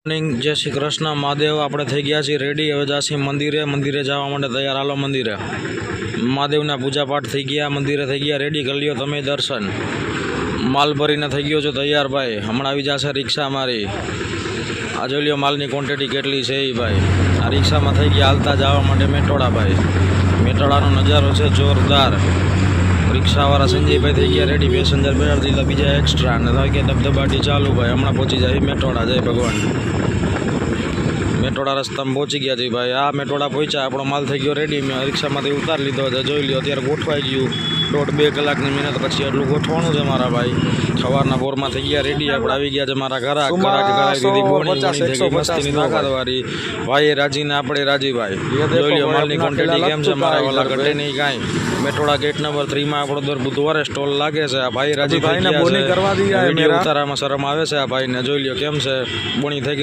Morning, જય શ્રી કૃષ્ણ મહાદેવ. આપણે થઈ ગયા છીએ રેડી. હવે જાસી મંદિરે જવા માટે તૈયાર. હાલો મંદિરે. મહાદેવના પૂજાપાઠ થઈ ગયા, મંદિરે થઈ ગયા રેડી. કરી લ્યો તમે દર્શન. માલ ભરીને થઈ ગયો છો તૈયાર ભાઈ. હમણાં આવી જશે રિક્ષા મારી. આ જોઈ લ્યો માલની ક્વોન્ટિટી કેટલી છે એ ભાઈ. આ રિક્ષામાં થઈ ગયા હાલતા જવા માટે મેટોડા ભાઈ. મેટોડાનો નજારો છે જોરદાર. રિક્ષાવાળા સંજયભાઈ થઈ ગયા રેડી. પેસેન્જર બેસાડી દીધા બીજા એક્સ્ટ્રા. ને થઈ ગયા ધબધબાટી ચાલુ ભાઈ. હમણાં પહોંચી જાય મેટોડા. જય ભગવાન. મેટોડા રસ્તામાં પહોંચી ગયા છે ભાઈ. આ મેટોડા પહોંચ્યા. આપણો માલ થઈ ગયો રેડી. મેં રિક્ષામાંથી ઉતારી લીધો છે. જોઈ લ્યો અત્યારે ગોઠવાઈ ગયું. 1.5-2 કલાકની મહેનત પછી એટલું ગોઠવાનું છે મારા ભાઈ. સવારના બોરમાં થઈ ગયા રેડી. આપણે આવી ગયા છે મારા ઘરા મસ્તીની ભાઈ રાજીને આપણે રાજીભાઈ. જોઈ લ્યો માલની ક્વોન્ટિટી કેમ છે મારા વાલા. ઘટે નહીં કાંઈ. મેટોડા ગેટ નંબર 3 માં આપણો દર બુધવારે સ્ટોલ લાગે છે. આ ભાઈ રાજીભાઈ ઉતારામાં શરમ આવે છે આ ભાઈને. જોઈ લ્યો કેમ છે બોણી થઈ ગઈ.